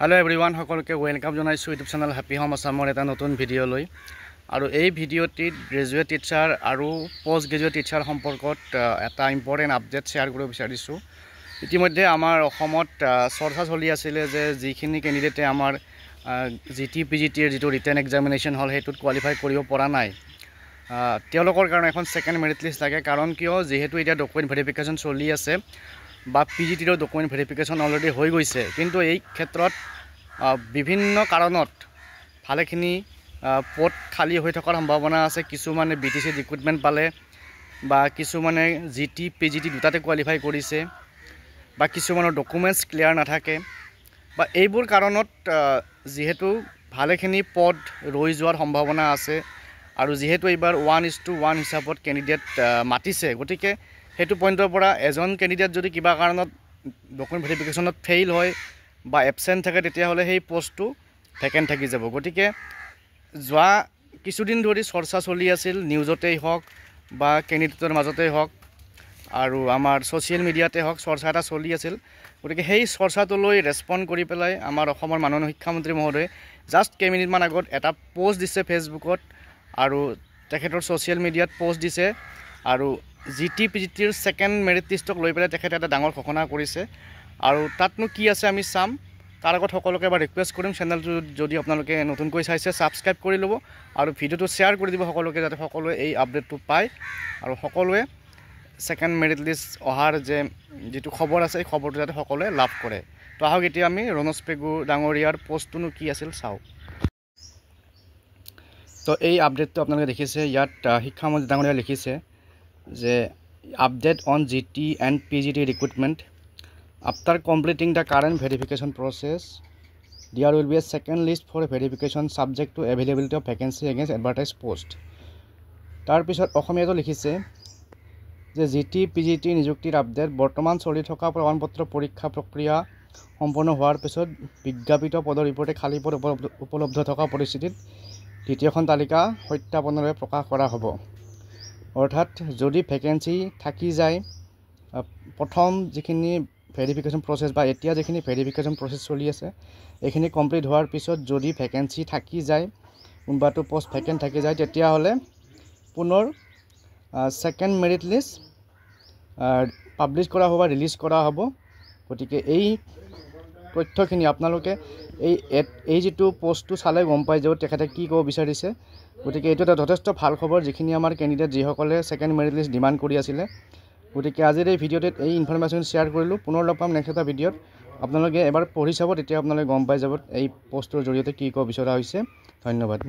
Hello everyone, সকলকে welcome জনাইছো YouTube channel happy home আসামৰ এটা নতুন ভিডিও লৈ আৰু এই ভিডিওটিত গ্ৰেজুৱেট টিচাৰ আৰু পোষ্ট গ্ৰেজুৱেট টিচাৰ সম্পৰ্কত এটা ইম্পৰ্টেন্ট আপডেট শেয়াৰ কৰিব বিচাৰিছো। ইতিমধ্যে আমাৰ অসমত চৰ্চা চলি আছিল যে যিখিনি ক্যান্ডিডেটে আমাৰ জিটি পিজিটি এৰ যেটো ৰিটেন এক্সামিনেশন হল হেতুত কোৱালিফাই কৰিব পৰা নাই তেওঁলোকৰ কাৰণে এখন সেকেন্ড মেৰিট লিষ্ট লাগে। কাৰণ কিয় যেহেতু এটা ডকুমেন্ট ভেৰিফিকেশন চলি আছে বা পিজিটিৰ ডকুমেন্ট ভেৰিফিকেশন অলৰেডি হৈ গৈছে, কিন্তু এই ক্ষেত্ৰত বিভিন্ন কাৰণত ভালেখিনি পদ খালি হৈ থকাৰ সম্ভাৱনা আছে। কিছুমানে বিটিসি ৰিক্ৰুটমেন্ট পালে বা কিছুমানে জিটি পিজিটি দুটাতে কোৱালিফাই কৰিছে বা কিছুমানৰ ডকুমেন্টস ক্লিয়াৰ নাথাকে বা এইবোৰ কাৰণত যেহেতু ভালেখিনি পদ ৰৈ যোৱাৰ সম্ভাৱনা আছে আৰু যেহেতু এইবাৰ 1:1 হিচাপত ক্যান্ডিডেট মাতিছে, গতিকে হেতু পইণ্টৰ পৰা এজন ক্যান্ডিডেট যদি কিবা কাৰণত ডকুমেন্ট ভেৰিফিকেশনত ফেইল হয় বা এবসেন্ট থাকে তেতিয়া হলে সেই পোষ্টটো ভেকেন্ট থাকি যাব। গতিকে যোৱা কিছুদিন ধৰি চৰ্চা চলি আছিল, নিউজতেই হওক বা ক্যান্ডিডেটৰ মাজতেই হওক আৰু আমাৰ সোশ্যাল মিডিয়াতে হওক চৰ্চা এটা চলি আছিল। গতিকে সেই চৰ্চাটোলৈ ৰেসপন্ড কৰি পেলাই আমাৰ অসমৰ মাননীয় শিক্ষামন্ত্ৰী মহোদয় জাস্ট কেইমিনিটমান আগত এটা পোষ্ট দিছে ফেসবুকত আৰু তেখেতৰ সোশ্যাল মিডিয়াত পোষ্ট দিছে আৰু জিটি পিজিটিৰ সেকেন্ড মেৰিট লিষ্টক লৈ পেলাই তেখেতে এটা ডাঙৰ ঘোষণা কৰিছে। আৰু তাতনো কি আছে আমি চাম। তাৰ আগত সকলোকে এবাৰ ৰিকুৱেষ্ট কৰিম, চেনেলটো যদি আপোনালোকে নতুনকৈ চাইছে সাবস্ক্ৰাইব কৰি ল'ব আৰু ভিডিওটো শ্বেয়াৰ কৰি দিব সকলোকে, যাতে সকলোৱে এই আপডেটটো পায় আৰু সকলোৱে সেকেন্ড মেৰিট লিষ্ট অহাৰ যে যেটো খবৰ আছে এই খবৰটো যাতে সকলোৱে লাভ কৰে। তো আহক এতিয়া আমি ৰনজ পেগু ডাঙৰীয়াৰ পোষ্টটো কি আছিল চাও। তো এই আপডেটটো আপোনালোকে দেখিছে, ইয়াত শিক্ষামন্ত্ৰী ডাঙৰীয়া লিখিছে যে update on GT and PGT recruitment. After completing the current verification process, there will be a second list for verification subject to availability of vacancy against advertised post. তাৰ পিছত অসমীয়াটো লিখিছে যে জিটি পিজিটি নিযুক্তিৰ আপডেট বৰ্তমান চলি থকা প্ৰমাণপত্ৰ পৰীক্ষা প্ৰক্ৰিয়া সম্পূৰ্ণ হোৱাৰ পিছত বিজ্ঞাপিত পদৰ ৰিপৰ্টে খালী পদ উপলব্ধ থকা পৰিস্থিতিত দ্বিতীয়খন তালিকা সত্যাপনেৰে প্ৰকাশ কৰা হ'ব। অৰ্থাৎ যদি ভ্যাকেন্সি থাকি যায়, প্ৰথম যিখিনি ভেৰিফিকেশন প্ৰসেস বা এতিয়া যিখিনি ভেৰিফিকেশন প্ৰসেস চলি আছে এইখিনি কমপ্লিট হোৱাৰ পিছত যদি ভ্যাকেন্সি থাকি যায়, কোনবাটো পোষ্ট ভ্যাকেন্ট থাকি যায়, তেতিয়া হলে পুনৰ সেকেন্ড মেৰিট লিষ্ট পাবলিশ কৰা হ'ব, ৰিলিজ কৰা হ'ব। গতিকে এই তথ্যখিনি আপোনালোকে এই যেটো পোষ্টটো চালে গম পাই যাব তেখেতে কি ক'ব বিচাৰিছে। গতিকে এইটো এটা যথেষ্ট ভাল খবৰ যিখিনি আমাৰ ক্যান্ডিডেট যিসকলে সেকেন্ড মেৰিট লিষ্ট ডিমান্ড কৰি আছিল। গতিকে আজিৰ এই ভিডিওটোত এই ইনফৰমেশন শেয়াৰ কৰিলো। পুনৰ লগ পাম নেক্সট এটা ভিডিওত। আপোনালোকে এবাৰ পঢ়ি চাব, তেতিয়া আপোনালোকে গম পাই যাব এই পোষ্টৰ জৰিয়তে কি ক'ব বিচৰা হৈছে। ধন্যবাদ।